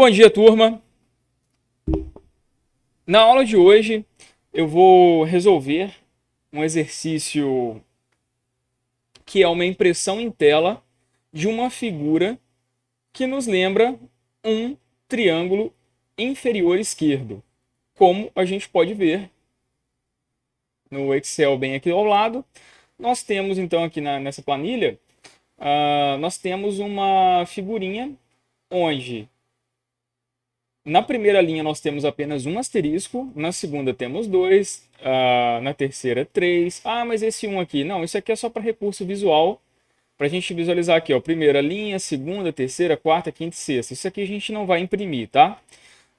Bom dia, turma. Na aula de hoje eu vou resolver um exercício que é uma impressão em tela de uma figura que nos lembra um triângulo inferior esquerdo, como a gente pode ver no Excel bem aqui ao lado. Nós temos então aqui nessa planilha, nós temos uma figurinha onde na primeira linha nós temos apenas um asterisco, na segunda temos dois, na terceira três. Ah, mas esse um aqui, não, isso aqui é só para recurso visual, para a gente visualizar aqui, ó, primeira linha, segunda, terceira, quarta, quinta e sexta. Isso aqui a gente não vai imprimir, tá?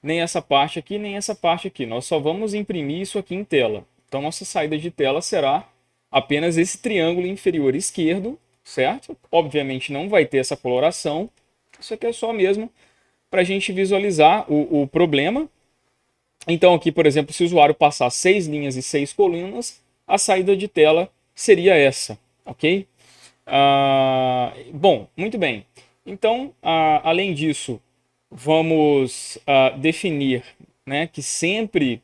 Nem essa parte aqui, nem essa parte aqui. Nós só vamos imprimir isso aqui em tela. Então nossa saída de tela será apenas esse triângulo inferior esquerdo, certo? Obviamente não vai ter essa coloração. Isso aqui é só mesmo para a gente visualizar o problema. Então aqui, por exemplo, se o usuário passar 6 linhas e 6 colunas, a saída de tela seria essa, ok? Bom, muito bem. Então, além disso, vamos definir, né, que sempre,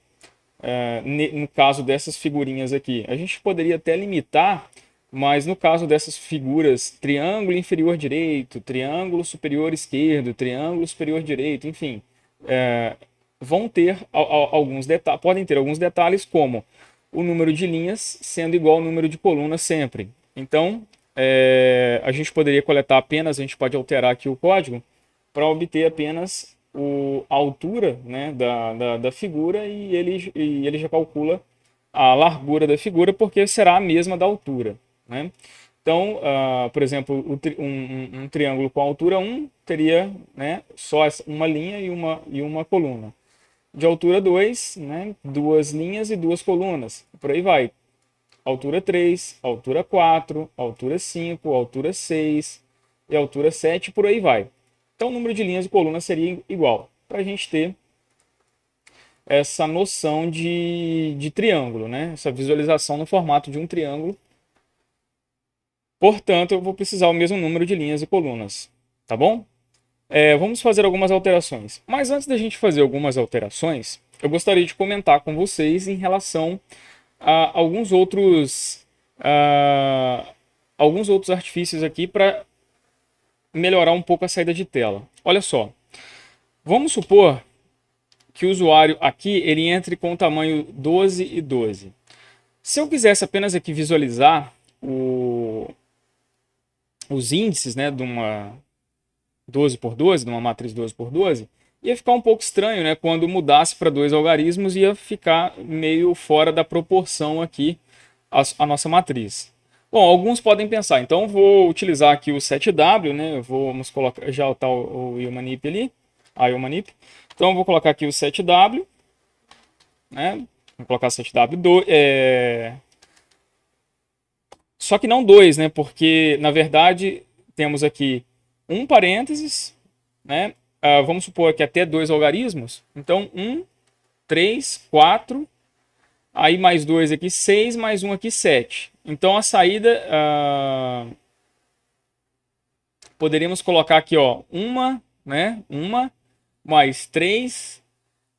no caso dessas figurinhas aqui, a gente poderia até limitar, mas no caso dessas figuras, triângulo inferior direito, triângulo superior esquerdo, triângulo superior direito, enfim, vão ter alguns detalhes, podem ter alguns detalhes, como o número de linhas sendo igual ao número de colunas sempre. Então, a gente poderia coletar apenas, a gente pode alterar aqui o código para obter apenas a altura, né, da figura, e ele já calcula a largura da figura, porque será a mesma da altura, né? Então, por exemplo, um triângulo com altura 1 teria, né, só uma linha e uma coluna. De altura 2, né, duas linhas e duas colunas. Por aí vai. Altura 3, altura 4, altura 5, altura 6 e altura 7, por aí vai. Então o número de linhas e colunas seria igual, para a gente ter essa noção de triângulo, né? Essa visualização no formato de um triângulo. Portanto, eu vou precisar o mesmo número de linhas e colunas, tá bom? Vamos fazer algumas alterações. Mas antes da gente fazer algumas alterações, eu gostaria de comentar com vocês em relação a alguns outros artifícios aqui para melhorar um pouco a saída de tela. Olha só, vamos supor que o usuário aqui ele entre com o tamanho 12 e 12. Se eu quisesse apenas aqui visualizar os índices, né, de uma 12 por 12, de uma matriz 12 por 12, ia ficar um pouco estranho, né? Quando mudasse para dois algarismos, ia ficar meio fora da proporção aqui a nossa matriz. Bom, alguns podem pensar, então vou utilizar aqui o 7W, né? Vamos colocar já está o Ilmanip ali, a Ilmanip. Então eu vou colocar aqui o 7W, né? Vou colocar 7W2, só que não 2, né? Porque na verdade temos aqui um parênteses, né? Vamos supor que até dois algarismos. Então, 1, 3, 4. Aí mais 2 aqui, 6. Mais 1 aqui, 7. Então, a saída... poderíamos colocar aqui, ó, uma, né? Uma, mais 3,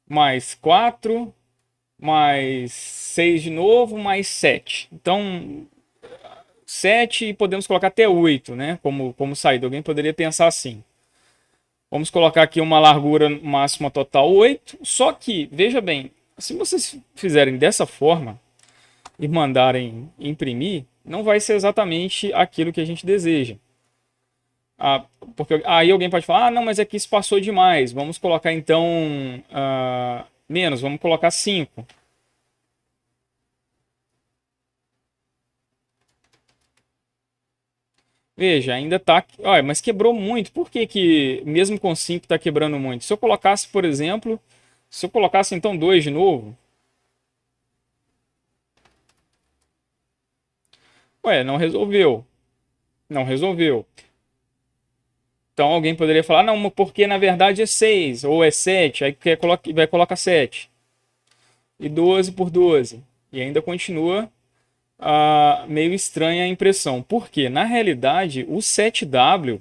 mais 4, mais 6 de novo, mais 7. Então, 7 e podemos colocar até 8, né? Como saída. Alguém poderia pensar assim. Vamos colocar aqui uma largura máxima total 8. Só que, veja bem, se vocês fizerem dessa forma e mandarem imprimir, não vai ser exatamente aquilo que a gente deseja. Porque aí alguém pode falar, não, mas aqui se passou demais. Vamos colocar então menos, vamos colocar 5. Veja, ainda está... Olha, mas quebrou muito. Por que que mesmo com 5 está quebrando muito? Se eu colocasse, por exemplo, se eu colocasse então 2 de novo... Ué, não resolveu. Não resolveu. Então alguém poderia falar, não, porque na verdade é 6 ou é 7. Aí vai colocar 7. E 12 por 12. E ainda continua meio estranha a impressão. Por quê? Na realidade, o 7W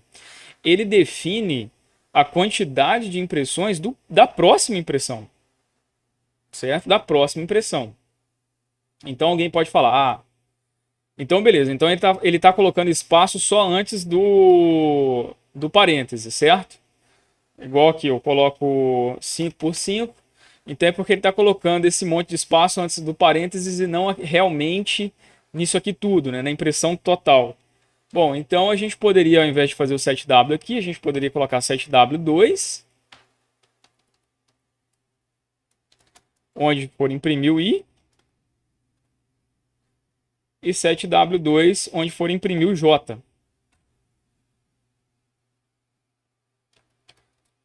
ele define a quantidade de impressões da próxima impressão, certo? Da próxima impressão. Então alguém pode falar, então beleza, então ele tá colocando espaço só antes do parêntese, certo? Igual aqui, eu coloco 5 por 5, então é porque ele está colocando esse monte de espaço antes do parênteses e não realmente nisso aqui tudo, né? Na impressão total. Bom, então a gente poderia, ao invés de fazer o 7W aqui, a gente poderia colocar 7W2, onde for imprimir o I, e 7W2, onde for imprimir o J.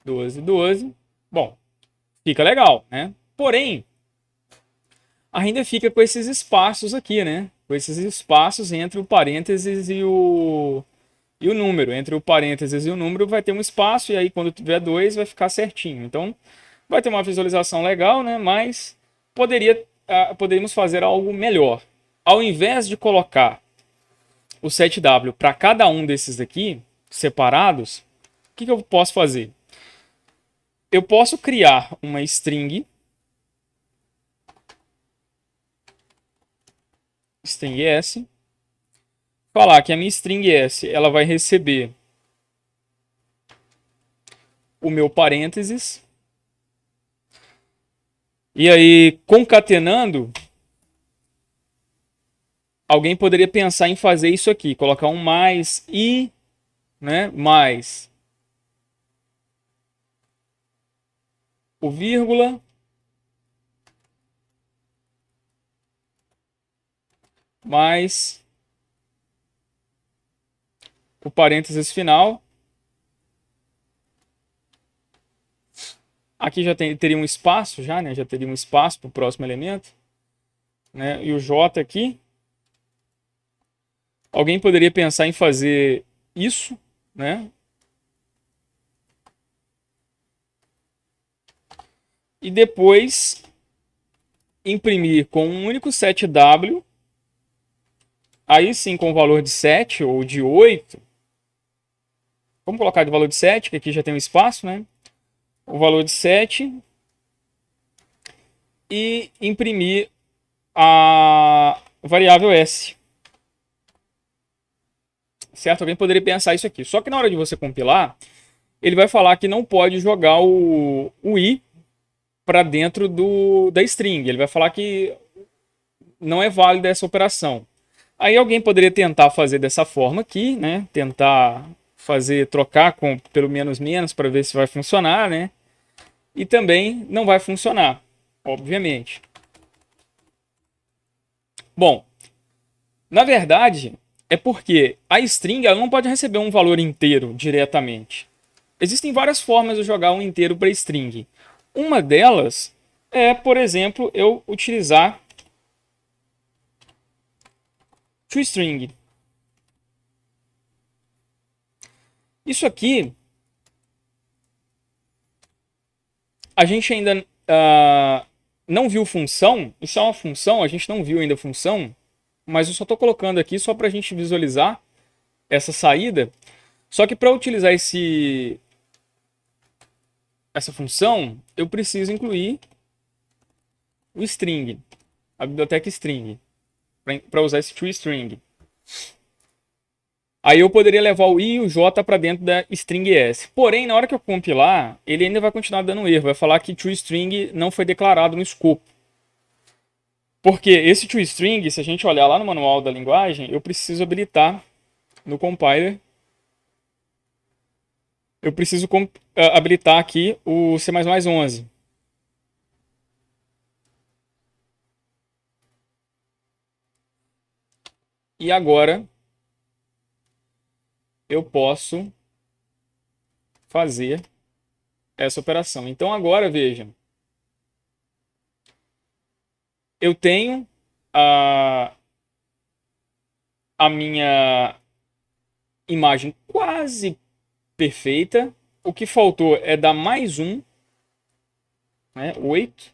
12, 12. Bom, fica legal, né? Porém, ainda fica com esses espaços aqui, né? Com esses espaços entre o parênteses e o número. Entre o parênteses e o número vai ter um espaço, e aí quando tiver 2 vai ficar certinho. Então, vai ter uma visualização legal, né? Mas poderíamos fazer algo melhor. Ao invés de colocar o 7W para cada um desses aqui, separados, o que eu posso fazer? Eu posso criar uma string S, falar que a minha string S ela vai receber o meu parênteses, e aí concatenando, alguém poderia pensar em fazer isso aqui, colocar um mais I, né, mais o vírgula, mais o parênteses final. Aqui já teria um espaço, né? Já teria um espaço para o próximo elemento. Né? E o J aqui. Alguém poderia pensar em fazer isso, né? E depois imprimir com um único 7W. Aí sim com o valor de 7 ou de 8. Vamos colocar de valor de 7, que aqui já tem um espaço, né? O valor de 7 e imprimir a variável S. Certo? Alguém poderia pensar isso aqui. Só que na hora de você compilar, ele vai falar que não pode jogar o I para dentro da string. Ele vai falar que não é válida essa operação. Aí alguém poderia tentar fazer dessa forma aqui, né? Tentar trocar com pelo menos menos para ver se vai funcionar, né? E também não vai funcionar, obviamente. Bom, na verdade, é porque a string ela não pode receber um valor inteiro diretamente. Existem várias formas de jogar um inteiro para string. Uma delas é, por exemplo, eu utilizar toString. Isso aqui, a gente ainda não viu função. Isso é uma função, a gente não viu ainda função, mas eu só estou colocando aqui só para a gente visualizar essa saída. Só que para utilizar essa função, eu preciso incluir o string, a biblioteca string, para usar esse toString. Aí eu poderia levar o I e o J para dentro da string S. Porém, na hora que eu compilar, ele ainda vai continuar dando erro. Vai falar que toString não foi declarado no escopo. Porque esse toString, se a gente olhar lá no manual da linguagem, eu preciso habilitar no compiler. Eu preciso habilitar aqui o C++11. E agora eu posso fazer essa operação. Então agora, vejam. Eu tenho a minha imagem quase perfeita. O que faltou é dar mais um, né, 8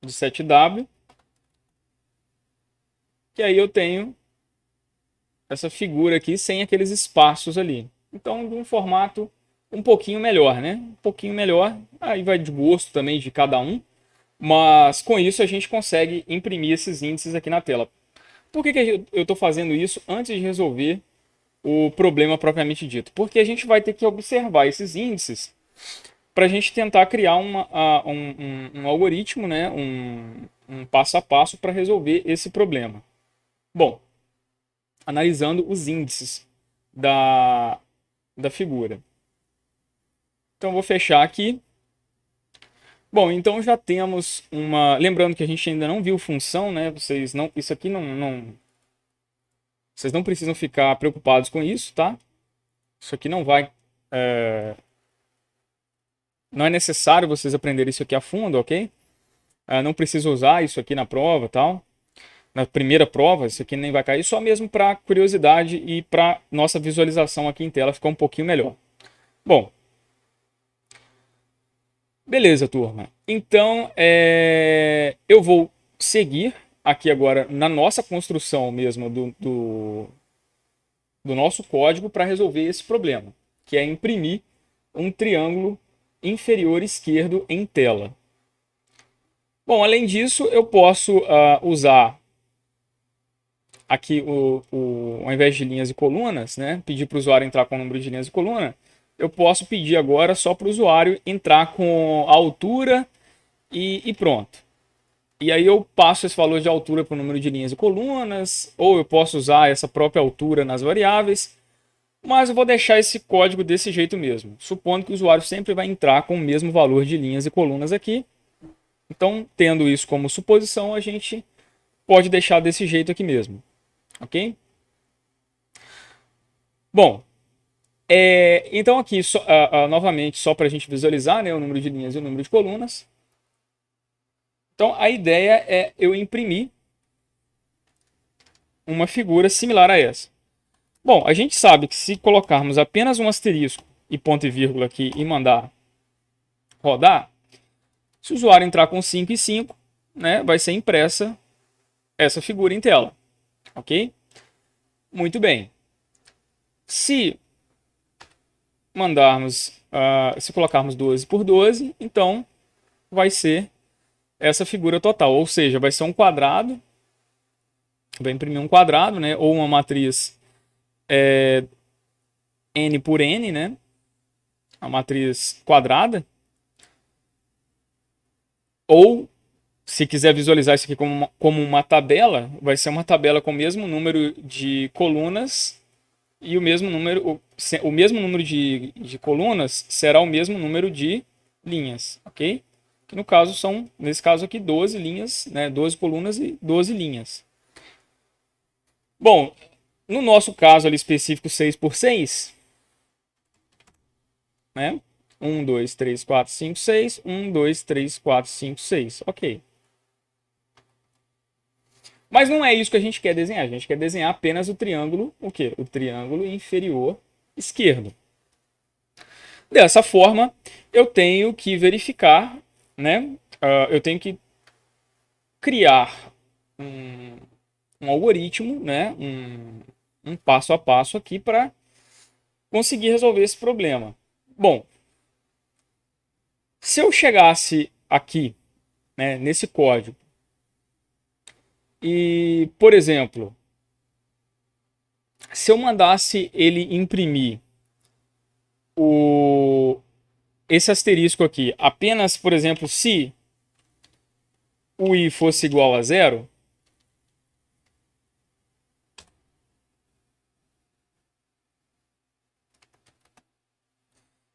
de 7W. Que aí eu tenho essa figura aqui sem aqueles espaços ali. Então, de um formato um pouquinho melhor, né? Um pouquinho melhor, aí vai de gosto também de cada um, mas com isso a gente consegue imprimir esses índices aqui na tela. Por que eu estou fazendo isso antes de resolver o problema propriamente dito? Porque a gente vai ter que observar esses índices para a gente tentar criar um algoritmo, né? Um passo a passo para resolver esse problema. Bom, analisando os índices da figura. Então, eu vou fechar aqui. Bom, então já temos uma... Lembrando que a gente ainda não viu função, né? Vocês não... Isso aqui Vocês não precisam ficar preocupados com isso, tá? Isso aqui não vai... Não é necessário vocês aprenderem isso aqui a fundo, ok? Não precisa usar isso aqui na prova, tal. Na primeira prova, isso aqui nem vai cair, só mesmo para curiosidade e para nossa visualização aqui em tela ficar um pouquinho melhor. Bom, beleza, turma. Então, eu vou seguir aqui agora na nossa construção mesmo do nosso código para resolver esse problema, que é imprimir um triângulo inferior esquerdo em tela. Bom, além disso, eu posso usar aqui, ao invés de linhas e colunas, né, pedir para o usuário entrar com o número de linhas e coluna, eu posso pedir agora só para o usuário entrar com a altura e pronto. E aí eu passo esse valor de altura para o número de linhas e colunas, ou eu posso usar essa própria altura nas variáveis, mas eu vou deixar esse código desse jeito mesmo, supondo que o usuário sempre vai entrar com o mesmo valor de linhas e colunas aqui. Então, tendo isso como suposição, a gente pode deixar desse jeito aqui mesmo, ok? Bom, então aqui, novamente, só para a gente visualizar, né, o número de linhas e o número de colunas. Então, a ideia é eu imprimir uma figura similar a essa. Bom, a gente sabe que se colocarmos apenas um asterisco e ponto e vírgula aqui e mandar rodar, se o usuário entrar com 5 e 5, né, vai ser impressa essa figura em tela. Ok? Muito bem. Se se colocarmos 12 por 12, então vai ser essa figura total. Ou seja, vai ser um quadrado, vai imprimir um quadrado, né, ou uma matriz n por n, né, a matriz quadrada. Ou, se quiser visualizar isso aqui como uma tabela, vai ser uma tabela com o mesmo número de colunas e o mesmo número de colunas será o mesmo número de linhas, ok? Que no caso são, nesse caso aqui, 12 linhas, né, 12 colunas e 12 linhas. Bom, no nosso caso ali específico 6 por 6, né? 1, 2, 3, 4, 5, 6. 1, 2, 3, 4, 5, 6. Ok. Mas não é isso que a gente quer desenhar. A gente quer desenhar apenas o triângulo, o quê? O triângulo inferior esquerdo. Dessa forma, eu tenho que verificar, né? Eu tenho que criar um algoritmo, né? Um passo a passo aqui para conseguir resolver esse problema. Bom, se eu chegasse aqui, né, nesse código e, por exemplo, se eu mandasse ele imprimir esse asterisco aqui apenas, por exemplo, se o i fosse igual a zero,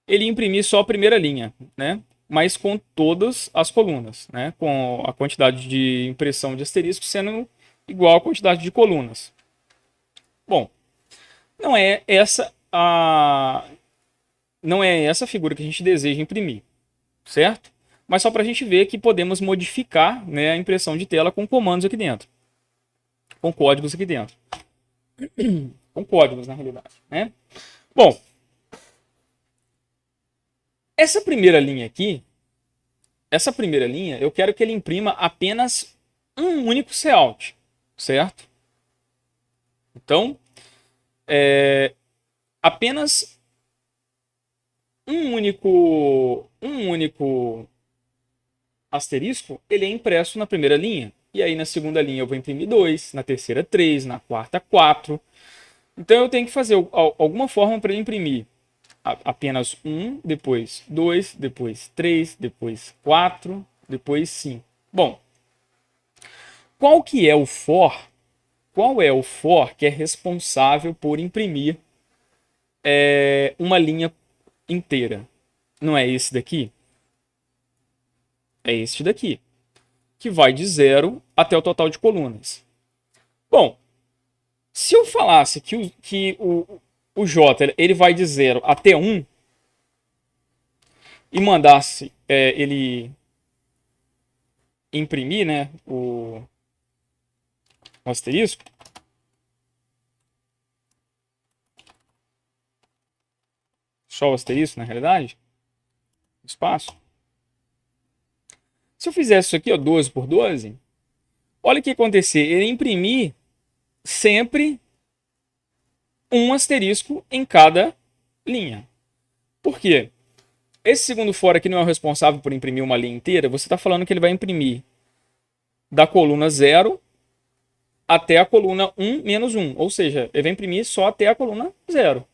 ele imprimir só a primeira linha, né? Mas com todas as colunas, né? Com a quantidade de impressão de asterisco sendo igual à quantidade de colunas. Bom, não é essa figura que a gente deseja imprimir, certo? Mas só para a gente ver que podemos modificar, né, a impressão de tela com comandos aqui dentro, com códigos aqui dentro, com códigos na realidade, né? Bom, essa primeira linha aqui, eu quero que ele imprima apenas um único layout, certo? Então, apenas um único asterisco, ele é impresso na primeira linha. E aí na segunda linha eu vou imprimir 2, na terceira 3, na quarta 4. Então eu tenho que fazer alguma forma para imprimir apenas 1, depois 2, depois 3, depois 4, depois 5. Bom, qual que é o for? Qual é o for que é responsável por imprimir uma linha inteira? Não é esse daqui? É este daqui, que vai de 0 até o total de colunas. Bom, se eu falasse que o J ele vai de 0 até 1 e mandasse ele imprimir, né, o asterisco, só o asterisco na realidade, espaço. Se eu fizesse isso aqui, ó, 12 por 12, olha o que ia acontecer. Ele ia imprimir sempre um asterisco em cada linha. Por quê? Esse segundo for aqui não é o responsável por imprimir uma linha inteira. Você está falando que ele vai imprimir da coluna 0 até a coluna 1 menos 1. Ou seja, ele vai imprimir só até a coluna 0.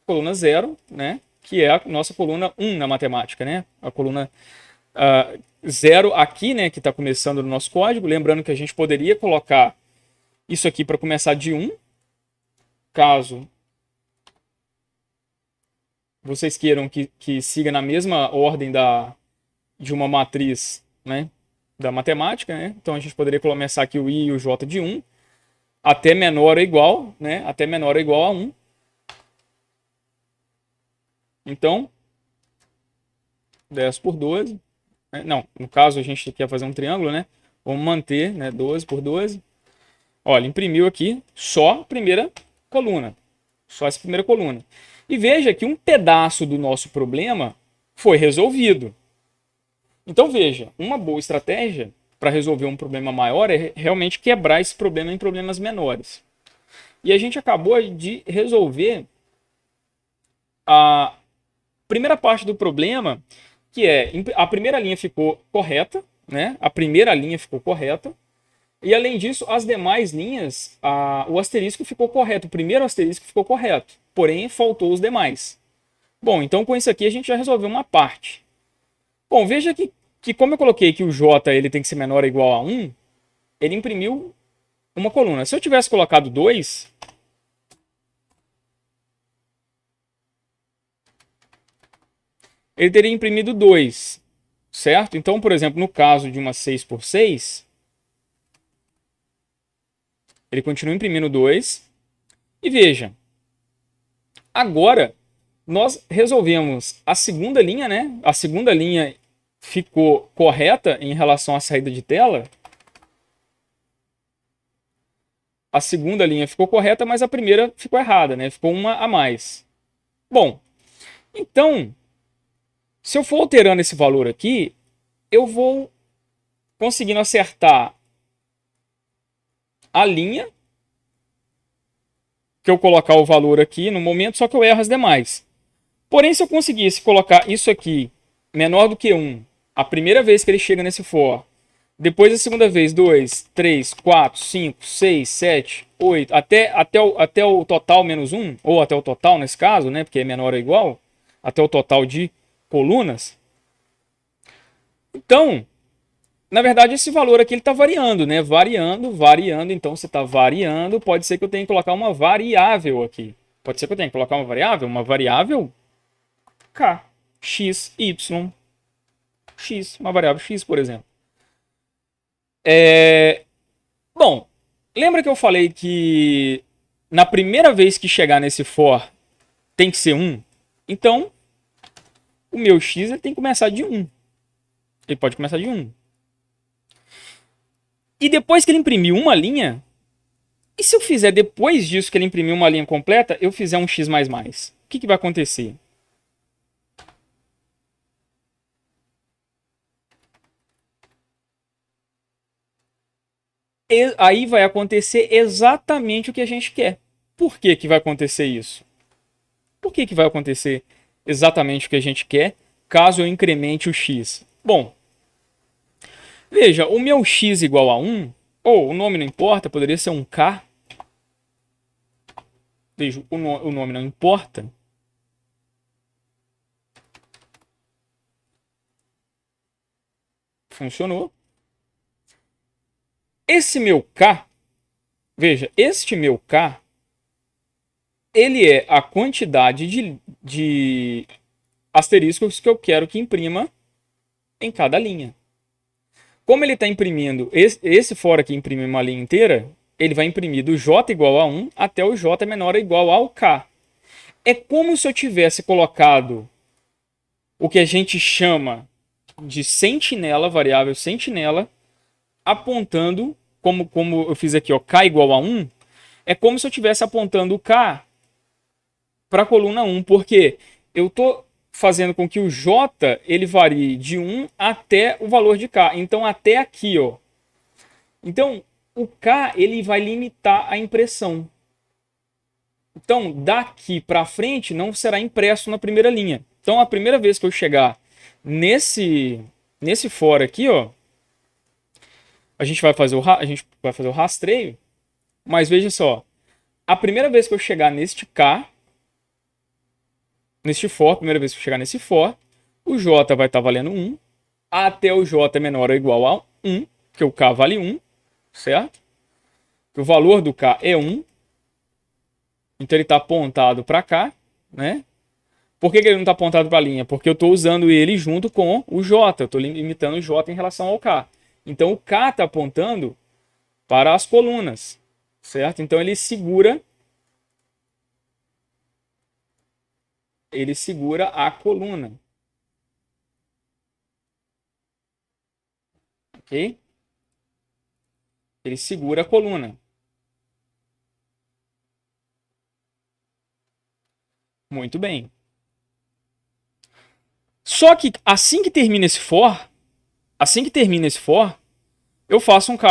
Coluna 0, né? Que é a nossa coluna 1 na matemática, né? A coluna 0 aqui, né? Que está começando no nosso código. Lembrando que a gente poderia colocar isso aqui para começar de 1, caso vocês queiram que siga na mesma ordem de uma matriz, né, da matemática, né? Então a gente poderia começar aqui o i e o j de 1 até menor ou igual, né? Até menor ou igual a 1. Então, 10 por 12. Né? Não, no caso a gente quer fazer um triângulo, né? Vamos manter, né, 12 por 12. Olha, imprimiu aqui só a primeira coluna. Só essa primeira coluna. E veja que um pedaço do nosso problema foi resolvido. Então veja, uma boa estratégia para resolver um problema maior é realmente quebrar esse problema em problemas menores. E a gente acabou de resolver a primeira parte do problema, que é a primeira linha ficou correta, né? A primeira linha ficou correta. E além disso, as demais linhas, o asterisco ficou correto. O primeiro asterisco ficou correto, porém faltou os demais. Bom, então com isso aqui a gente já resolveu uma parte. Bom, veja que como eu coloquei que o J ele tem que ser menor ou igual a 1, ele imprimiu uma coluna. Se eu tivesse colocado 2, ele teria imprimido 2, certo? Então, por exemplo, no caso de uma 6 por 6, ele continua imprimindo 2. E veja, agora nós resolvemos a segunda linha, né? A segunda linha ficou correta em relação à saída de tela. A segunda linha ficou correta, mas a primeira ficou errada, né? Ficou uma a mais. Bom, então, se eu for alterando esse valor aqui, eu vou conseguindo acertar a linha que eu colocar o valor aqui no momento, só que eu erro as demais. Porém, se eu conseguisse colocar isso aqui menor do que 1, a primeira vez que ele chega nesse for, depois a segunda vez, 2, 3, 4, 5, 6, 7, 8, até o total menos 1, ou até o total nesse caso, né, porque é menor ou igual, até o total de colunas. Então, na verdade, esse valor aqui está variando, né? Variando. Então, você está variando. Pode ser que eu tenha que colocar uma variável aqui. Pode ser que eu tenha que colocar uma variável k, x, y, x, uma variável x, por exemplo. Bom, lembra que eu falei que na primeira vez que chegar nesse for tem que ser 1? Então, o meu x ele tem que começar de 1. Ele pode começar de 1. E depois que ele imprimiu uma linha, e se eu fizer depois disso que ele imprimiu uma linha completa, eu fizer um x++, o que vai acontecer? Aí vai acontecer exatamente o que a gente quer. Por que vai acontecer isso? Por que vai acontecer exatamente o que a gente quer, caso eu incremente o x. Bom, veja, o meu x igual a 1, ou o nome não importa, poderia ser um k. Veja, o nome não importa. Funcionou. Esse meu k, veja, este meu k, ele é a quantidade de asteriscos que eu quero que imprima em cada linha. Como ele está imprimindo, esse fora aqui imprime uma linha inteira, ele vai imprimir do j igual a 1 até o j menor ou igual ao k. É como se eu tivesse colocado o que a gente chama de sentinela, variável sentinela, apontando, como eu fiz aqui, ó, k igual a 1, é como se eu estivesse apontando o k para a coluna 1, porque eu estou fazendo com que o j ele varie de 1 até o valor de k. Então, até aqui, ó. Então, o k ele vai limitar a impressão. Então, daqui para frente não será impresso na primeira linha. Então, a primeira vez que eu chegar nesse for aqui, ó, a gente vai fazer o rastreio, mas veja só, a primeira vez que eu chegar neste k, neste for, primeira vez que eu chegar nesse for, o j vai estar valendo 1, até o j é menor ou igual a 1, porque o k vale 1, certo? O valor do k é 1, então ele está apontado para cá, né? Por que ele não está apontado para a linha? Porque eu estou usando ele junto com o j, eu estou limitando o j em relação ao k. Então o k está apontando para as colunas, certo? Então ele segura a coluna. Ok? Ele segura a coluna. Muito bem. Só que assim que termina esse for, eu faço um K++.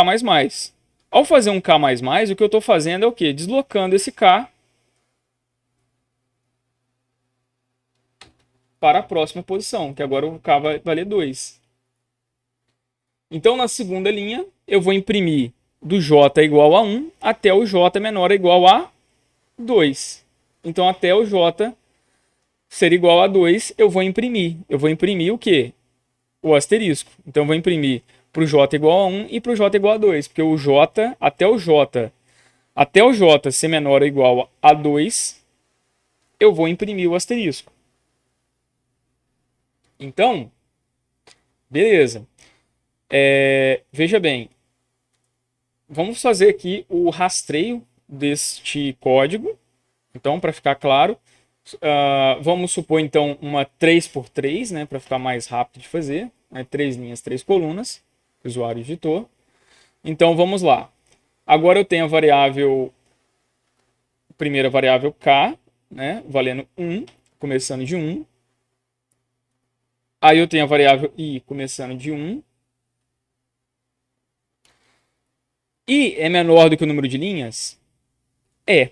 Ao fazer um K++, o que eu estou fazendo é o quê? Deslocando esse K para a próxima posição, que agora o K vai valer 2. Então, na segunda linha, eu vou imprimir do J igual a 1 até o J menor ou igual a 2. Então, até o J ser igual a 2, eu vou imprimir. Eu vou imprimir o quê? O asterisco. Então, eu vou imprimir para o J igual a 1 e para o J igual a 2. Porque o J, até o J ser menor ou igual a 2, eu vou imprimir o asterisco. Então, beleza. Veja bem, vamos fazer aqui o rastreio deste código. Então, para ficar claro, vamos supor então uma 3x3, né, para ficar mais rápido de fazer. Né, 3 linhas, 3 colunas, usuário editor. Então, vamos lá. Agora eu tenho a primeira variável k, né, valendo 1, começando de 1. Aí eu tenho a variável i começando de 1. I é menor do que o número de linhas? I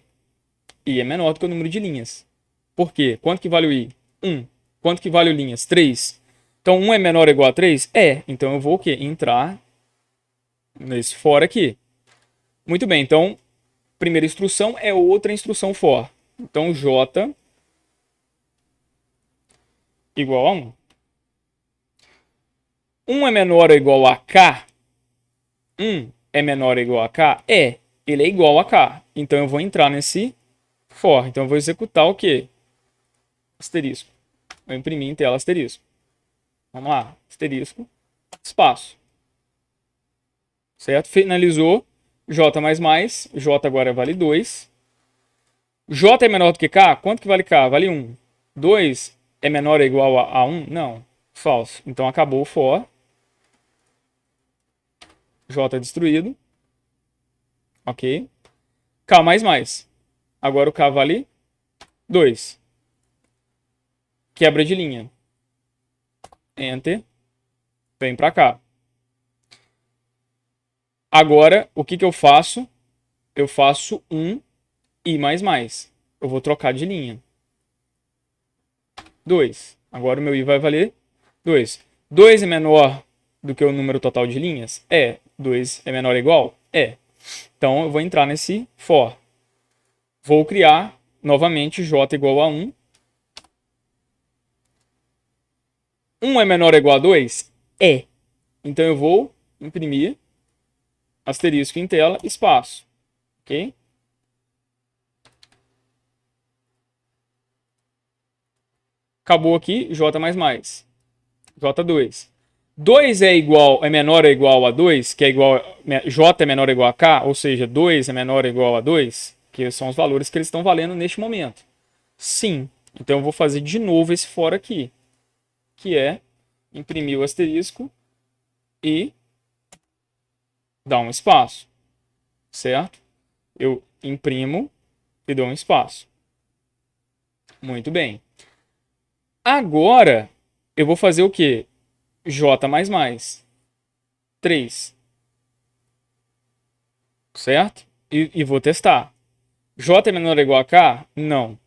é menor do que o número de linhas. Por quê? Quanto que vale o i? 1. Quanto que vale o linhas? 3. Então 1 é menor ou igual a 3? Então eu vou o quê? Entrar nesse for aqui. Muito bem, então primeira instrução é outra instrução for. Então j igual a 1. 1 é menor ou igual a k? 1 é menor ou igual a k? Ele é igual a k. Então eu vou entrar nesse for. Então eu vou executar o quê? Asterisco. Vou imprimir em tela asterisco. Vamos lá. Asterisco. Espaço. Certo? Finalizou. J++. J agora vale 2. J é menor do que K? Quanto que vale K? Vale 1. 2 é menor ou igual a 1? Não. Falso. Então acabou o for. J é destruído. Ok. K++. Agora o K vale 2. Quebra de linha. Enter. Vem para cá. Agora, o que eu faço? Eu faço um i++. Eu vou trocar de linha. 2. Agora o meu i vai valer 2. 2 é menor do que o número total de linhas? É. 2 é menor ou igual? É. Então eu vou entrar nesse for. Vou criar novamente j igual a 1. 1 é menor ou igual a 2? É. Então eu vou imprimir asterisco em tela, espaço. Ok? Acabou aqui, j++. J2. 2 é menor ou igual a 2, que é igual j é menor ou igual a k, ou seja, 2 é menor ou igual a 2, que são os valores que eles estão valendo neste momento. Sim. Então eu vou fazer de novo esse for aqui, que é imprimir o asterisco e dar um espaço, certo? Eu imprimo e dou um espaço. Muito bem. Agora eu vou fazer o quê? J++. 3. Certo? E vou testar. J é menor ou igual a K? Não.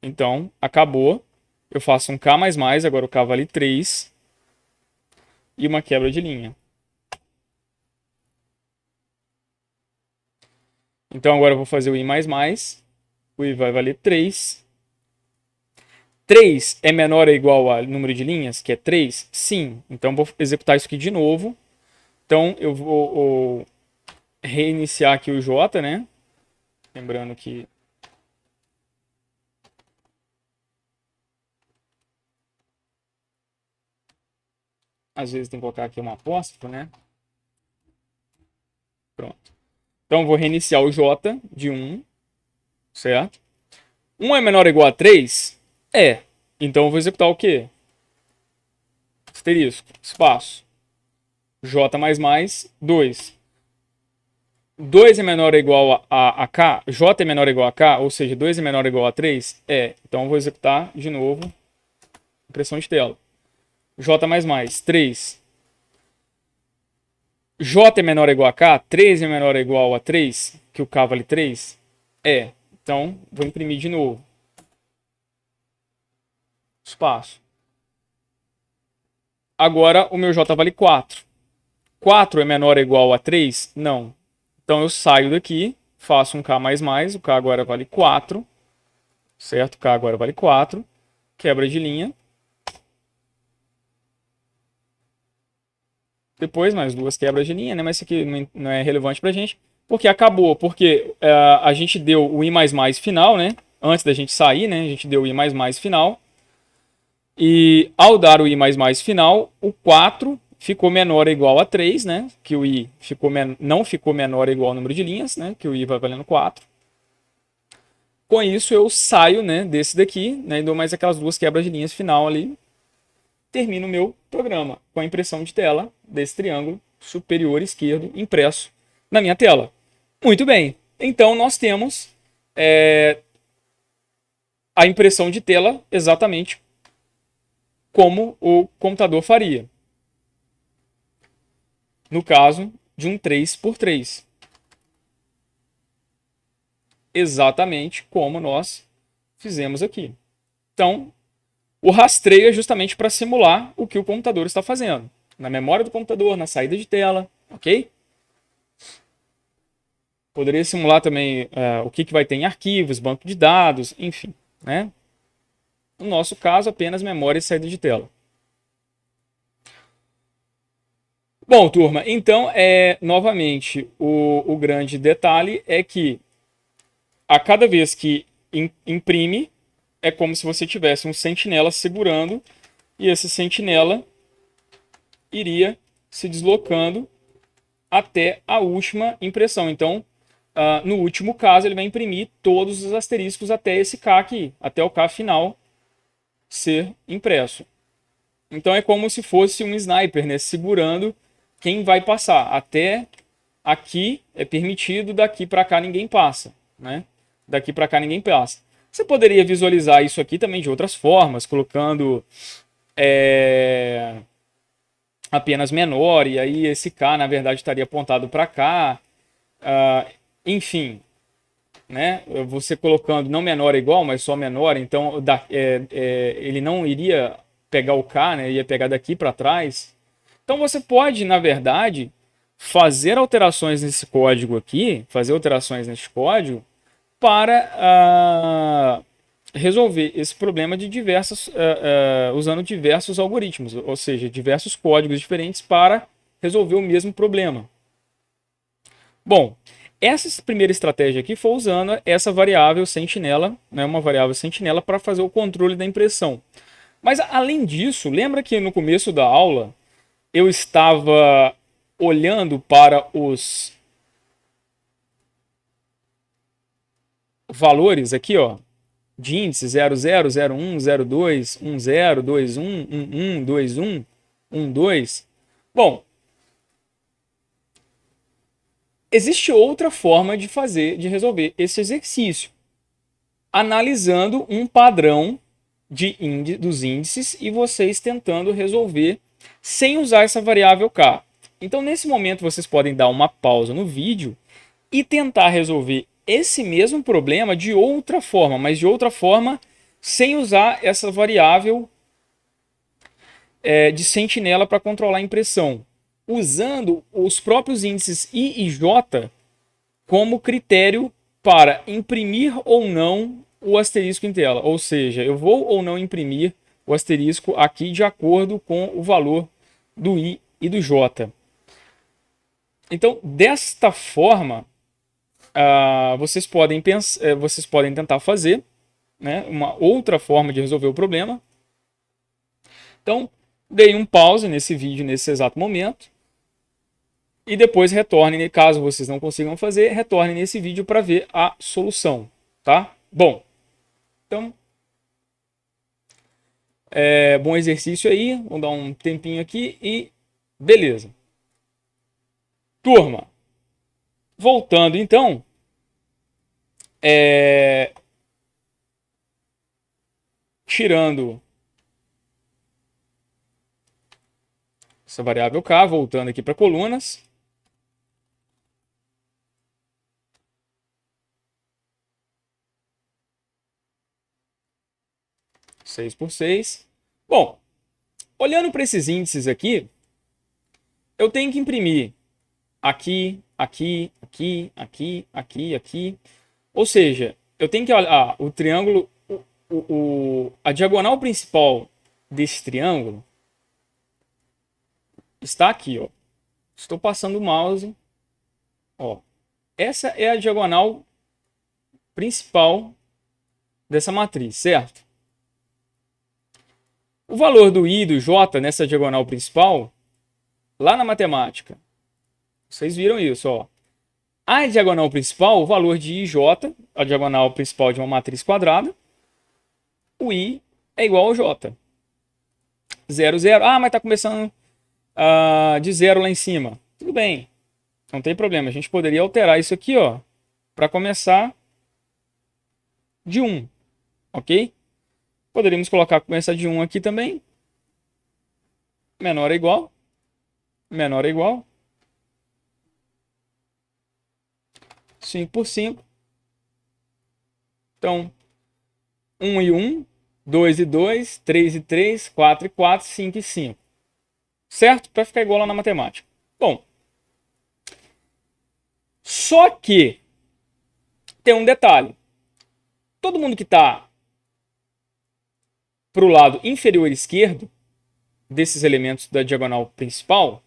Então, acabou. Eu faço um K++, agora o K vale 3. E uma quebra de linha. Então, agora eu vou fazer o I++. O I vai valer 3. 3 é menor ou igual ao número de linhas, que é 3? Sim. Então, vou executar isso aqui de novo. Então, eu vou reiniciar aqui o J, né? Lembrando que às vezes tem que colocar aqui um apóstrofo, né? Pronto. Então, vou reiniciar o J de 1, certo? 1 é menor ou igual a 3? É. Então, eu vou executar o quê? Asterisco, espaço. J++, 2. 2 é menor ou igual a K? J é menor ou igual a K? Ou seja, 2 é menor ou igual a 3? É. Então, eu vou executar de novo. Impressão de tela. J++, 3. J é menor ou igual a K? 3 é menor ou igual a 3? Que o K vale 3? É. Então, vou imprimir de novo. Espaço. Agora, o meu J vale 4. 4 é menor ou igual a 3? Não. Então, eu saio daqui, faço um K++, o K agora vale 4. Certo? K agora vale 4. Quebra de linha. Depois, mais duas quebras de linha, né? Mas isso aqui não é relevante pra gente. Porque acabou. Porque a gente deu o I++ final, né? Antes da gente sair, né? A gente deu o I++ final. E ao dar o I++ final, o 4 ficou menor ou igual a 3, né? Que o I não ficou menor ou igual ao número de linhas, né? Que o I vai valendo 4. Com isso, eu saio, né, desse daqui, né? E dou mais aquelas duas quebras de linhas final ali. Termino o meu programa com a impressão de tela desse triângulo superior esquerdo impresso na minha tela. Muito bem. Então, nós temos a impressão de tela exatamente como o computador faria. No caso de um 3x3. Exatamente como nós fizemos aqui. Então, o rastreio é justamente para simular o que o computador está fazendo. Na memória do computador, na saída de tela, ok? Poderia simular também o que vai ter em arquivos, banco de dados, enfim. Né? No nosso caso, apenas memória e saída de tela. Bom, turma, então, novamente, o grande detalhe é que a cada vez que imprime, é como se você tivesse um sentinela segurando e esse sentinela iria se deslocando até a última impressão. Então, no último caso, ele vai imprimir todos os asteriscos até esse K aqui, até o K final ser impresso. Então é como se fosse um sniper, né, segurando quem vai passar. Até aqui é permitido, daqui para cá ninguém passa, né? Daqui para cá ninguém passa. Você poderia visualizar isso aqui também de outras formas, colocando apenas menor, e aí esse K, na verdade, estaria apontado para cá. Enfim, né? Você colocando não menor ou igual, mas só menor, então ele não iria pegar o K, né? Ia pegar daqui para trás. Então você pode, na verdade, fazer alterações nesse código aqui, fazer alterações nesse código para resolver esse problema de usando diversos algoritmos, ou seja, diversos códigos diferentes para resolver o mesmo problema. Bom, essa primeira estratégia aqui foi usando essa variável sentinela, né, uma variável sentinela para fazer o controle da impressão. Mas além disso, lembra que no começo da aula eu estava olhando para os valores aqui, ó, de índice 00, 01, 02, 10, 21, 11, 21, 12. Bom, existe outra forma de resolver esse exercício, analisando um padrão dos índices e vocês tentando resolver sem usar essa variável k. Então, nesse momento, vocês podem dar uma pausa no vídeo e tentar resolver esse mesmo problema de outra forma, mas de outra forma sem usar essa variável de sentinela para controlar a impressão, usando os próprios índices I e J como critério para imprimir ou não o asterisco em tela. Ou seja, eu vou ou não imprimir o asterisco aqui de acordo com o valor do I e do J. Então, desta forma, vocês podem tentar fazer, né, uma outra forma de resolver o problema. Então, dei um pause nesse vídeo nesse exato momento e depois retornem, caso vocês não consigam fazer, retornem nesse vídeo para ver a solução, tá? Bom, então, bom exercício aí, vou dar um tempinho aqui e beleza. Turma, voltando então, tirando essa variável k, voltando aqui para colunas. Seis por 6. Bom, olhando para esses índices aqui, eu tenho que imprimir aqui, aqui, aqui, aqui, aqui, aqui. Ou seja, eu tenho que olhar o triângulo, a diagonal principal desse triângulo está aqui, ó. Estou passando o mouse, ó. Essa é a diagonal principal dessa matriz, certo? O valor do I e do J nessa diagonal principal, lá na matemática, vocês viram isso, ó. A diagonal principal, o valor de I e J, a diagonal principal de uma matriz quadrada, o I é igual ao J. 0, 0. Ah, mas está começando de 0 lá em cima. Tudo bem, não tem problema. A gente poderia alterar isso aqui, ó, para começar de 1, ok? Poderíamos começar de 1 aqui também. Menor ou igual. Menor ou igual. 5 por 5. Então, 1 e 1, 2 e 2, 3 e 3, 4 e 4, 5 e 5. Certo? Para ficar igual lá na matemática. Bom, só que tem um detalhe. Todo mundo que está para o lado inferior esquerdo desses elementos da diagonal principal,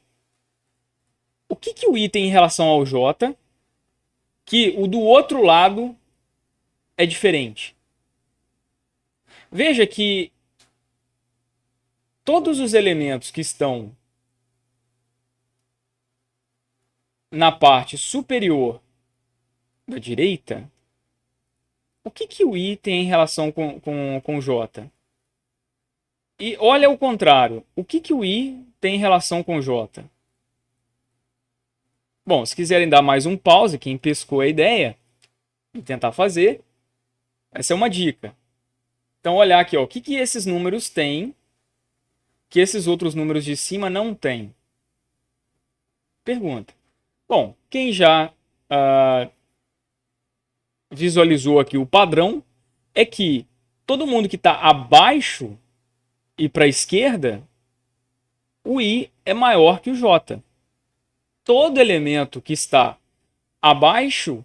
o que o I tem em relação ao J que o do outro lado é diferente? Veja que todos os elementos que estão na parte superior da direita, o que o I tem em relação com o J? E olha ao contrário, o que o I tem em relação com o J? Bom, se quiserem dar mais um pause, quem pescou a ideia e tentar fazer, essa é uma dica. Então, olhar aqui, ó, o que esses números têm que esses outros números de cima não têm? Pergunta. Bom, quem já visualizou aqui o padrão, é que todo mundo que está abaixo e para a esquerda, o i é maior que o j. Todo elemento que está abaixo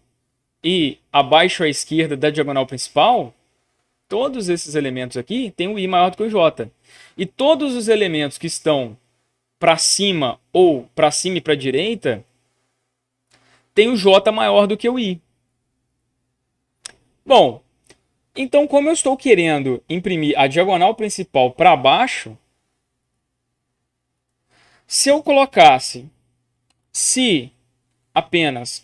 e abaixo à esquerda da diagonal principal, todos esses elementos aqui têm o i maior do que o j. E todos os elementos que estão para cima ou para cima e para a direita têm o j maior do que o i. Bom, então como eu estou querendo imprimir a diagonal principal para baixo, se eu colocasse apenas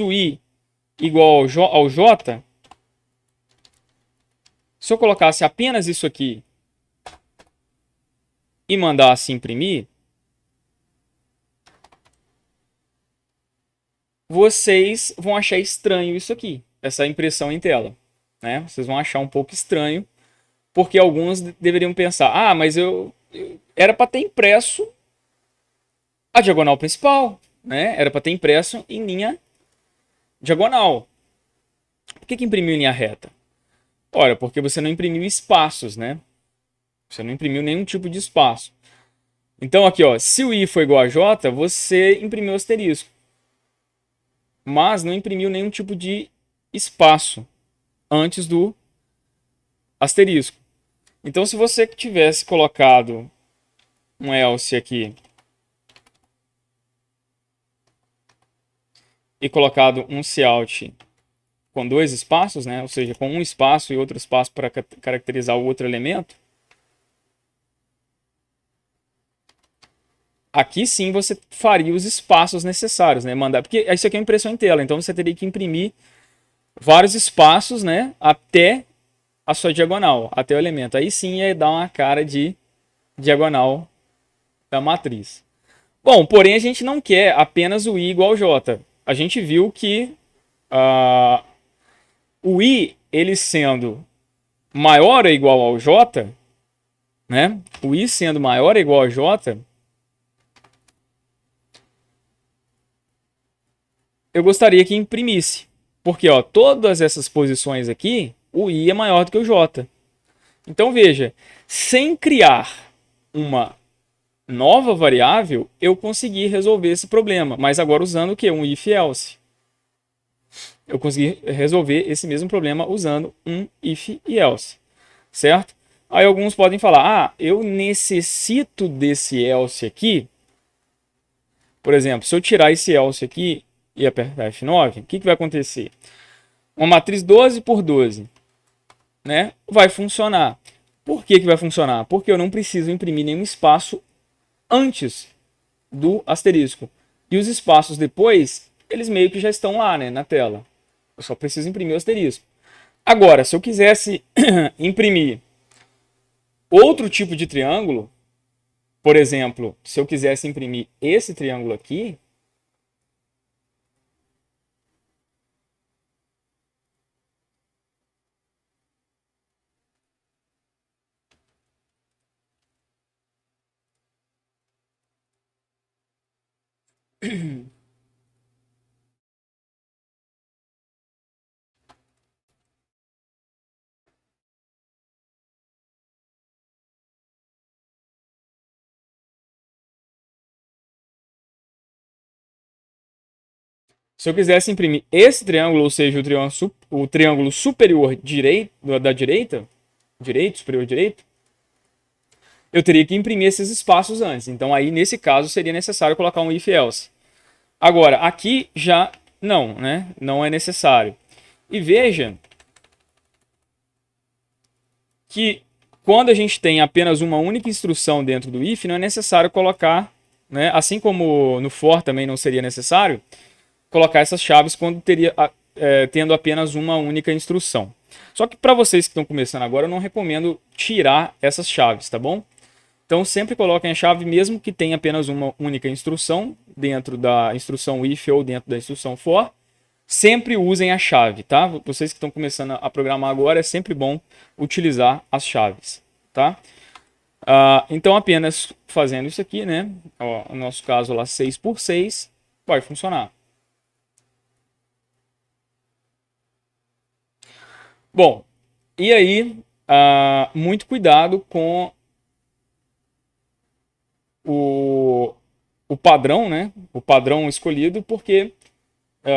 o i igual ao j, se eu colocasse apenas isso aqui e mandasse imprimir, vocês vão achar estranho isso aqui, essa impressão em tela, né? Vocês vão achar um pouco estranho, porque alguns deveriam pensar, mas eu era para ter impresso a diagonal principal, né? Era para ter impresso em linha diagonal. Por que imprimiu em linha reta? Ora, porque você não imprimiu espaços, né? Você não imprimiu nenhum tipo de espaço. Então aqui, ó, se o i for igual a j, você imprimiu asterisco. Mas não imprimiu nenhum tipo de espaço antes do asterisco. Então se você tivesse colocado um else aqui e colocado um cout com dois espaços, né? Ou seja, com um espaço e outro espaço para caracterizar o outro elemento, aqui sim você faria os espaços necessários, né? Porque isso aqui é impressão em tela, então você teria que imprimir vários espaços, né? Até a sua diagonal, até o elemento. Aí sim ia dar uma cara de diagonal da matriz. Bom, porém a gente não quer apenas o i igual ao j. A gente viu que o i, ele sendo maior ou igual ao j, né? O i sendo maior ou igual ao j, eu gostaria que imprimisse. Porque ó, todas essas posições aqui, o i é maior do que o j. Então veja, sem criar uma nova variável, eu consegui resolver esse problema. Mas agora usando o quê? Um if else. Eu consegui resolver esse mesmo problema usando um if e else. Certo? Aí alguns podem falar, eu necessito desse else aqui. Por exemplo, se eu tirar esse else aqui e apertar F9, o que vai acontecer? Uma matriz 12 por 12, né, vai funcionar. Por que vai funcionar? Porque eu não preciso imprimir nenhum espaço antes do asterisco. E os espaços depois, eles meio que já estão lá, né, na tela. Eu só preciso imprimir o asterisco. Agora, se eu quisesse imprimir outro tipo de triângulo, por exemplo, se eu quisesse imprimir esse triângulo aqui, se eu quisesse imprimir esse triângulo, ou seja, o triângulo superior direito, da direita, superior direito, eu teria que imprimir esses espaços antes. Então aí, nesse caso, seria necessário colocar um if else. Agora, aqui já não, né? Não é necessário. E veja que quando a gente tem apenas uma única instrução dentro do if, não é necessário colocar, né? Assim como no for também não seria necessário, colocar essas chaves quando tendo apenas uma única instrução. Só que para vocês que estão começando agora, eu não recomendo tirar essas chaves, tá bom? Então sempre coloquem a chave mesmo que tenha apenas uma única instrução dentro da instrução if ou dentro da instrução for. Sempre usem a chave, tá? Vocês que estão começando a programar agora, é sempre bom utilizar as chaves, tá? Então apenas fazendo isso aqui, né? Ó, no nosso caso lá 6 por 6 vai funcionar. Bom, e aí, muito cuidado com o, o padrão, né? O padrão escolhido, porque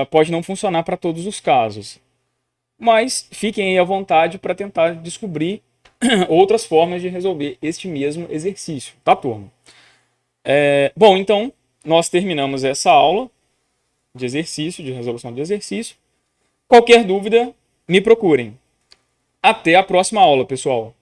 pode não funcionar para todos os casos. Mas fiquem aí à vontade para tentar descobrir outras formas de resolver este mesmo exercício, tá, turma? Bom, então nós terminamos essa aula de exercício, de resolução de exercício. Qualquer dúvida, me procurem. Até a próxima aula, pessoal.